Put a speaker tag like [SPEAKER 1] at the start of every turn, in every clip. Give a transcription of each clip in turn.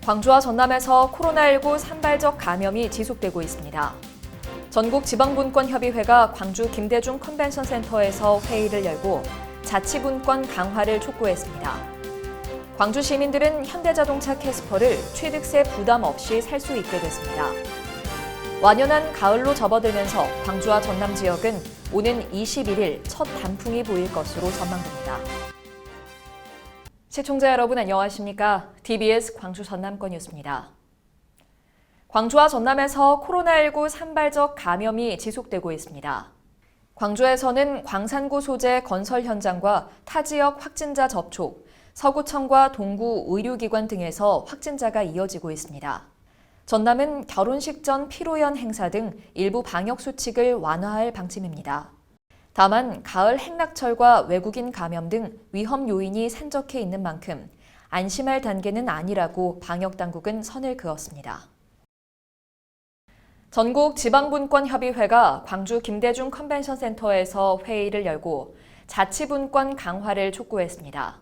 [SPEAKER 1] 광주와 전남에서 코로나19 산발적 감염이 지속되고 있습니다. 전국지방분권협의회가 광주 김대중 컨벤션센터에서 회의를 열고 자치분권 강화를 촉구했습니다. 광주 시민들은 현대자동차 캐스퍼를 취득세 부담 없이 살 수 있게 됐습니다. 완연한 가을로 접어들면서 광주와 전남 지역은 오는 21일 첫 단풍이 보일 것으로 전망됩니다. 시청자 여러분 안녕하십니까? TBS 광주 전남권 뉴스입니다. 광주와 전남에서 코로나19 산발적 감염이 지속되고 있습니다. 광주에서는 광산구 소재 건설 현장과 타 지역 확진자 접촉, 서구청과 동구 의료기관 등에서 확진자가 이어지고 있습니다. 전남은 결혼식 전 피로연 행사 등 일부 방역 수칙을 완화할 방침입니다. 다만 가을 행락철과 외국인 감염 등 위험 요인이 산적해 있는 만큼 안심할 단계는 아니라고 방역당국은 선을 그었습니다. 전국지방분권협의회가 광주 김대중 컨벤션센터에서 회의를 열고 자치분권 강화를 촉구했습니다.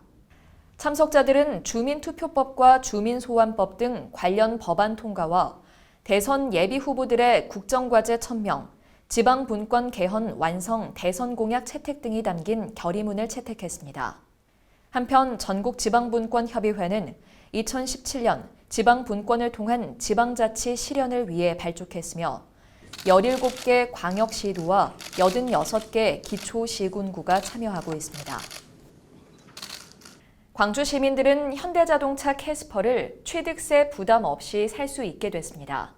[SPEAKER 1] 참석자들은 주민투표법과 주민소환법 등 관련 법안 통과와 대선 예비 후보들의 국정과제 천명, 지방분권 개헌 완성 대선 공약 채택 등이 담긴 결의문을 채택했습니다. 한편 전국지방분권협의회는 2017년 지방분권을 통한 지방자치 실현을 위해 발족했으며 17개 광역시도와 86개 기초시군구가 참여하고 있습니다. 광주 시민들은 현대자동차 캐스퍼를 취득세 부담 없이 살 수 있게 됐습니다.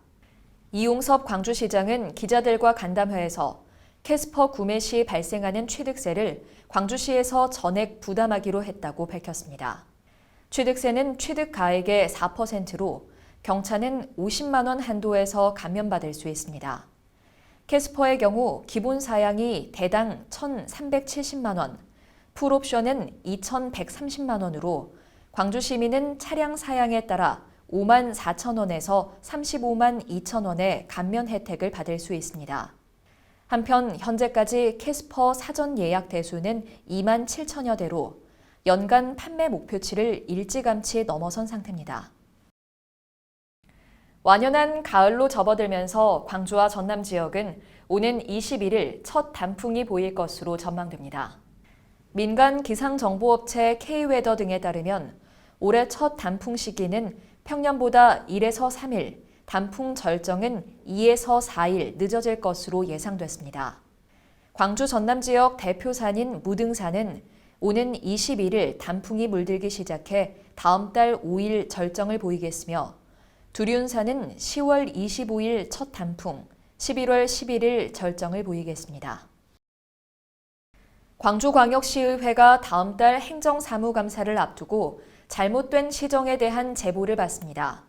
[SPEAKER 1] 이용섭 광주시장은 기자들과 간담회에서 캐스퍼 구매 시 발생하는 취득세를 광주시에서 전액 부담하기로 했다고 밝혔습니다. 취득세는 취득가액의 4%로 경차는 50만 원 한도에서 감면받을 수 있습니다. 캐스퍼의 경우 기본 사양이 대당 1,370만 원, 풀옵션은 2,130만 원으로 광주 시민은 차량 사양에 따라 5만 4천 원에서 35만 2천 원의 감면 혜택을 받을 수 있습니다. 한편 현재까지 캐스퍼 사전 예약 대수는 2만 7천여 대로 연간 판매 목표치를 일찌감치 넘어선 상태입니다. 완연한 가을로 접어들면서 광주와 전남 지역은 오는 21일 첫 단풍이 보일 것으로 전망됩니다. 민간 기상정보업체 K웨더 등에 따르면 올해 첫 단풍 시기는 평년보다 1에서 3일, 단풍 절정은 2에서 4일 늦어질 것으로 예상됐습니다. 광주 전남 지역 대표산인 무등산은 오는 21일 단풍이 물들기 시작해 다음 달 5일 절정을 보이겠으며 두륜산은 10월 25일 첫 단풍, 11월 11일 절정을 보이겠습니다. 광주광역시의회가 다음 달 행정사무감사를 앞두고 잘못된 시정에 대한 제보를 받습니다.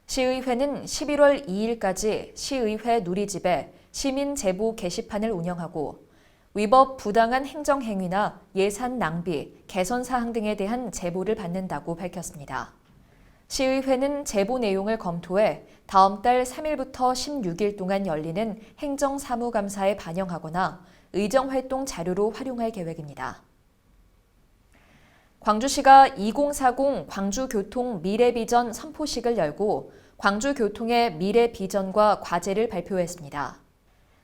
[SPEAKER 1] 시의회는 11월 2일까지 시의회 누리집에 시민 제보 게시판을 운영하고 위법 부당한 행정행위나 예산 낭비, 개선 사항 등에 대한 제보를 받는다고 밝혔습니다. 시의회는 제보 내용을 검토해 다음 달 3일부터 16일 동안 열리는 행정사무감사에 반영하거나 의정활동 자료로 활용할 계획입니다. 광주시가 2040 광주교통 미래비전 선포식을 열고 광주교통의 미래비전과 과제를 발표했습니다.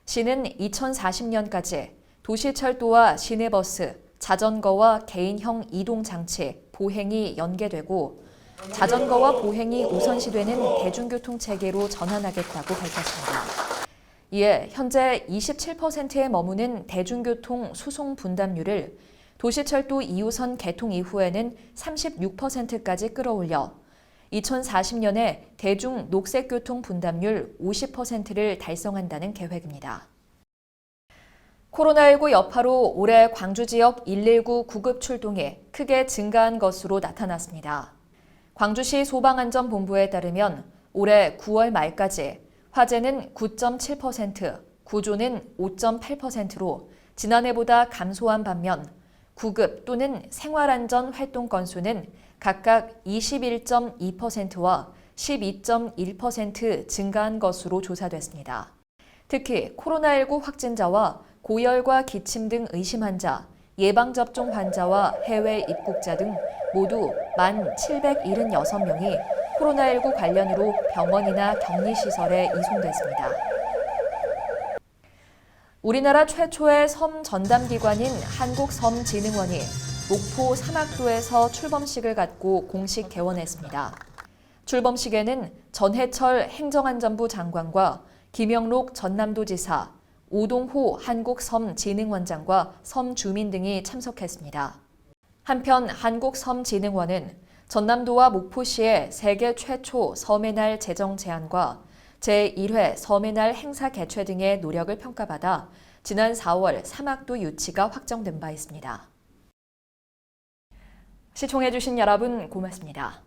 [SPEAKER 1] 시는 2040년까지 도시철도와 시내버스, 자전거와 개인형 이동장치, 보행이 연계되고 자전거와 보행이 우선시되는 대중교통체계로 전환하겠다고 밝혔습니다. 이에 현재 27%에 머무는 대중교통 수송 분담률을 도시철도 2호선 개통 이후에는 36%까지 끌어올려 2040년에 대중 녹색교통 분담률 50%를 달성한다는 계획입니다. 코로나19 여파로 올해 광주 지역 119 구급 출동이 크게 증가한 것으로 나타났습니다. 광주시 소방안전본부에 따르면 올해 9월 말까지 화재는 9.7%, 구조는 5.8%로 지난해보다 감소한 반면 구급 또는 생활안전 활동 건수는 각각 21.2%와 12.1% 증가한 것으로 조사됐습니다. 특히 코로나19 확진자와 고열과 기침 등 의심 환자, 예방접종 환자와 해외 입국자 등 모두 1,776명이 코로나19 관련으로 병원이나 격리시설에 이송됐습니다. 우리나라 최초의 섬 전담기관인 한국섬진흥원이 목포 사막도에서 출범식을 갖고 공식 개원했습니다. 출범식에는 전해철 행정안전부 장관과 김영록 전남도지사, 오동호 한국섬진흥원장과 섬 주민 등이 참석했습니다. 한편 한국섬진흥원은 전남도와 목포시의 세계 최초 섬의 날 제정 제안과 제1회 섬의 날 행사 개최 등의 노력을 평가받아 지난 4월 사막도 유치가 확정된 바 있습니다. 시청해주신 여러분 고맙습니다.